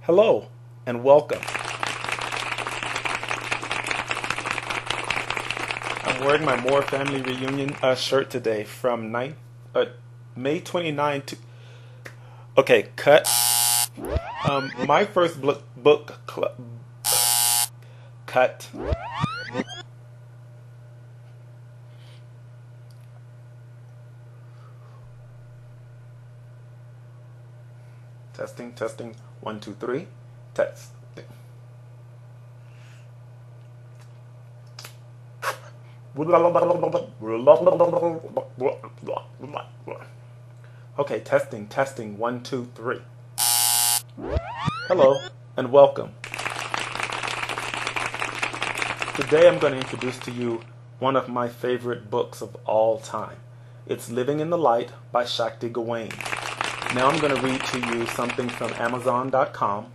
Hello and welcome. I'm wearing my More Family Reunion shirt today from May 29 to... Okay, cut. My first book club... Cut. Testing, testing, 1, 2, 3. Test. Okay, testing, testing, 1, 2, 3. Hello and welcome. Today I'm going to introduce to you one of my favorite books of all time. It's Living in the Light by Shakti Gawain. Now I'm going to read to you something from Amazon.com.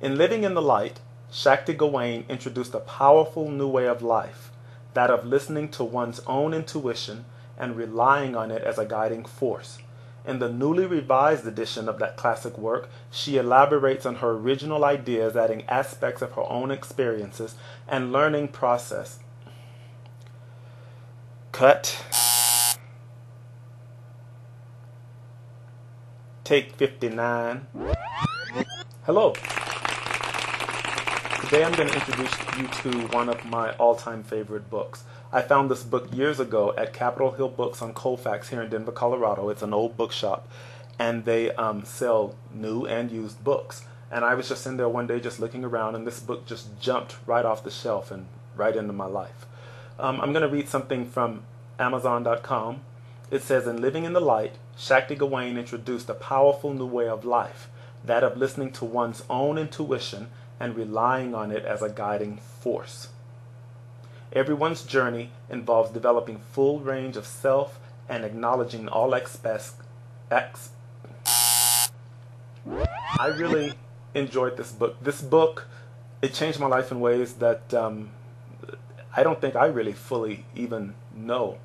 In Living in the Light, Shakti Gawain introduced a powerful new way of life, that of listening to one's own intuition and relying on it as a guiding force. In the newly revised edition of that classic work, she elaborates on her original ideas, adding aspects of her own experiences and learning process. Cut. Take 59. Hello. Today I'm going to introduce you to one of my all-time favorite books. I found this book years ago at Capitol Hill Books on Colfax here in Denver, Colorado. It's an old bookshop, and they sell new and used books. And I was just in there one day just looking around, and this book just jumped right off the shelf and right into my life. I'm going to read something from Amazon.com. It says, in Living in the Light, Shakti Gawain introduced a powerful new way of life, that of listening to one's own intuition and relying on it as a guiding force. Everyone's journey involves developing full range of self and acknowledging all aspects. I really enjoyed this book. This book, it changed my life in ways that I don't think I really fully even know.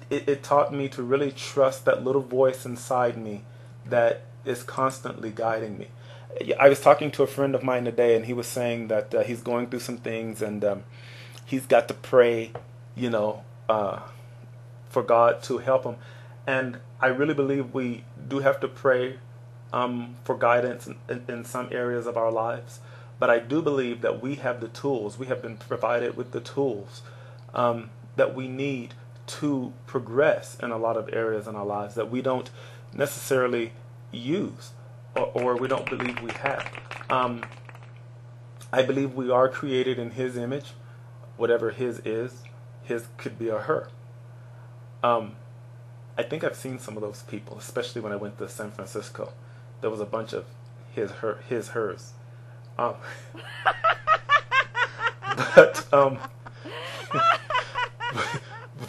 It taught me to really trust that little voice inside me that is constantly guiding me. I was talking to a friend of mine today, and he was saying that he's going through some things, and he's got to pray, for God to help him. And I really believe we do have to pray for guidance in some areas of our lives. But I do believe that we have the tools. We have been provided with the tools that we need to progress in a lot of areas in our lives that we don't necessarily use or we don't believe we have. I believe we are created in His image. Whatever His is, His could be a her. I think I've seen some of those people, especially when I went to San Francisco. There was a bunch of his, hers.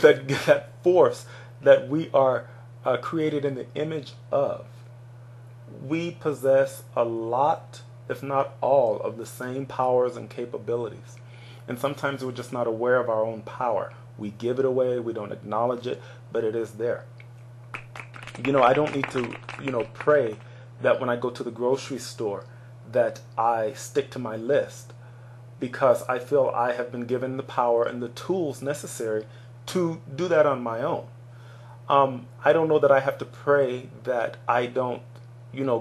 That force that we are created in the image of, we possess a lot, if not all, of the same powers and capabilities. And sometimes we're just not aware of our own power. We give it away, we don't acknowledge it, but it is there. I don't need to, pray that when I go to the grocery store that I stick to my list, because I feel I have been given the power and the tools necessary to do that on my own. I don't know that I have to pray that I don't,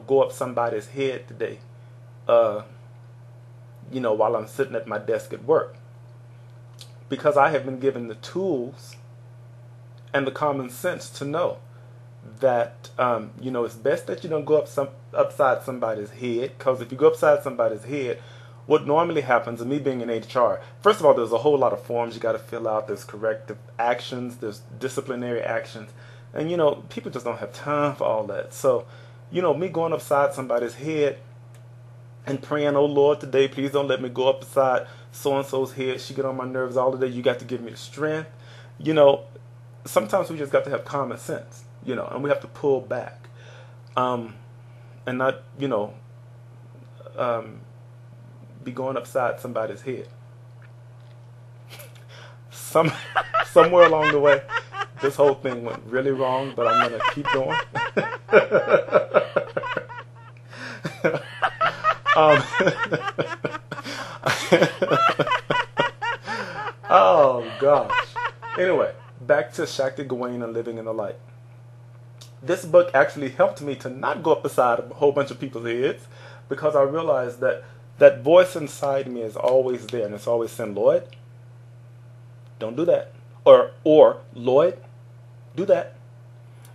go up somebody's head today, while I'm sitting at my desk at work. Because I have been given the tools and the common sense to know that, it's best that you don't go upside somebody's head. Because if you go upside somebody's head, what normally happens, and me being in HR, first of all, there's a whole lot of forms you got to fill out. There's corrective actions, there's disciplinary actions. And, people just don't have time for all that. So, me going upside somebody's head and praying, oh Lord, today, please don't let me go upside so-and-so's head. She get on my nerves all the day. You got to give me the strength. Sometimes we just got to have common sense, and we have to pull back. And not, be going upside somebody's head. Somewhere along the way, this whole thing went really wrong, but I'm going to keep going. Um, oh gosh. Anyway, back to Shakti Gawain and Living in the Light. This book actually helped me to not go up beside a whole bunch of people's heads, because I realized that that voice inside me is always there, and it's always saying, Lloyd, don't do that. Or Lloyd, do that.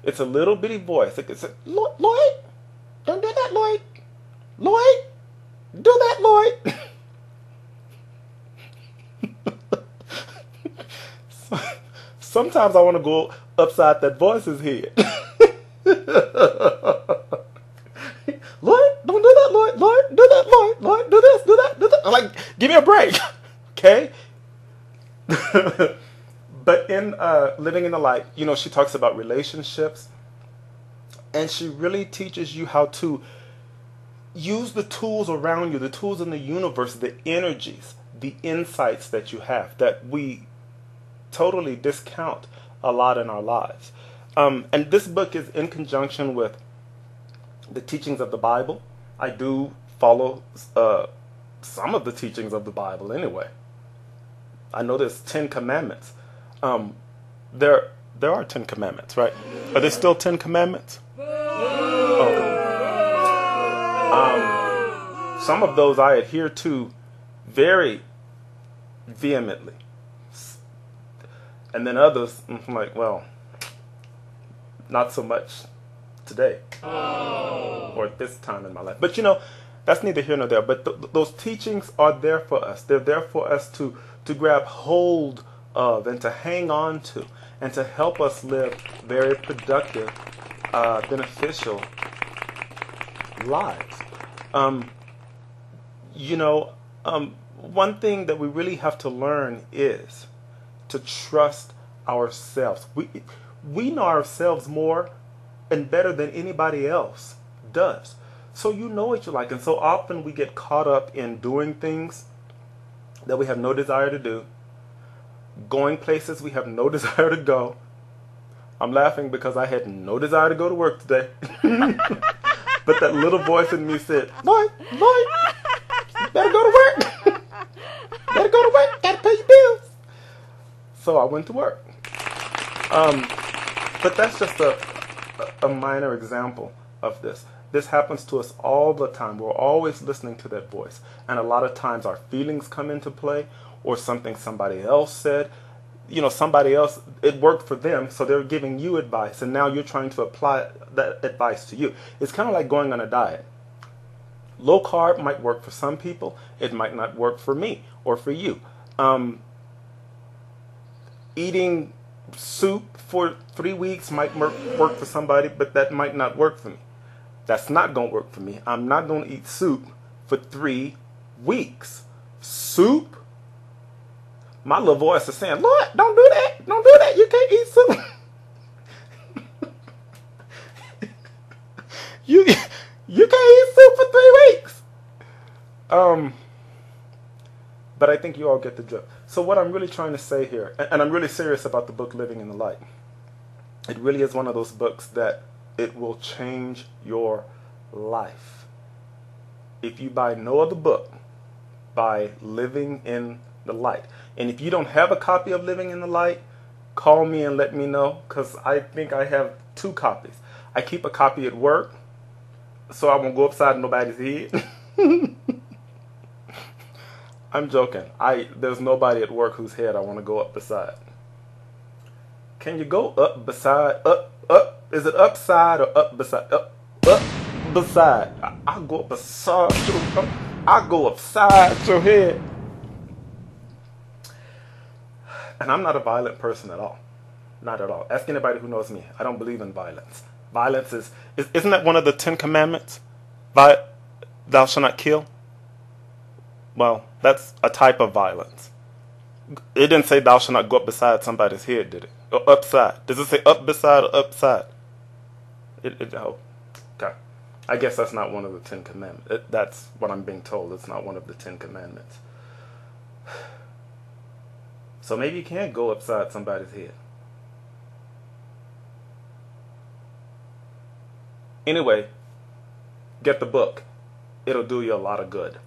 It's a little bitty voice. It says, Lloyd, don't do that, Lloyd. Lloyd, do that, Lloyd. Sometimes I want to go upside that voice's head. Lloyd, don't do that, Lloyd. Lloyd, do that, Lloyd. Lloyd, do this, do that, do that. I'm like, give me a break, okay? But in Living in the Light, you know, she talks about relationships, and she really teaches you how to use the tools around you, the tools in the universe, the energies, the insights that you have that we totally discount a lot in our lives. And this book is in conjunction with the teachings of the Bible. I do follow some of the teachings of the Bible anyway. I know there's 10 commandments. There are 10 commandments, right? Are there still 10 commandments? Oh. Some of those I adhere to very vehemently. And then others, I'm like, well, not so much today. Or at this time in my life. But you know, that's neither here nor there. But those teachings are there for us. They're there for us to grab hold of and to hang on to, and to help us live very productive, beneficial lives. You know, one thing that we really have to learn is to trust ourselves. We know ourselves more and better than anybody else does. So you know what you like, and so often we get caught up in doing things that we have no desire to do, going places we have no desire to go. I'm laughing because I had no desire to go to work today. But that little voice in me said, Lloyd, you better go to work. Better go to work, gotta pay your bills. So I went to work. But that's just a minor example of this. This happens to us all the time. We're always listening to that voice. And a lot of times our feelings come into play, or something somebody else said. You know, somebody else, it worked for them, so they're giving you advice, and now you're trying to apply that advice to you. It's kind of like going on a diet. Low carb might work for some people. It might not work for me or for you. Eating soup for 3 weeks might work for somebody, but that might not work for me. That's not going to work for me. I'm not going to eat soup for 3 weeks. Soup? My little voice is saying, Lord, don't do that. Don't do that. You can't eat soup. you can't eat soup for 3 weeks. But I think you all get the drift. So what I'm really trying to say here, and I'm really serious about the book Living in the Light. It really is one of those books that it will change your life. If you buy no other book, buy Living in the Light. And if you don't have a copy of Living in the Light, call me and let me know, because I think I have 2 copies. I keep a copy at work, so I won't go upside nobody's head. I'm joking. There's nobody at work whose head I want to go up beside. Can you go up beside, up? Is it upside or up beside? Up beside. I'll go up beside your, I'll go upside your head. And I'm not a violent person at all. Not at all. Ask anybody who knows me. I don't believe in violence. Violence isn't that one of the 10 commandments? Thou shalt not kill? Well, that's a type of violence. It didn't say thou shalt not go up beside somebody's head, did it? Or upside. Does it say up beside or upside? Oh, okay. I guess that's not one of the 10 commandments. That's what I'm being told. It's not one of the 10 commandments. So maybe you can't go upside somebody's head. Anyway, get the book. it'll do you a lot of good.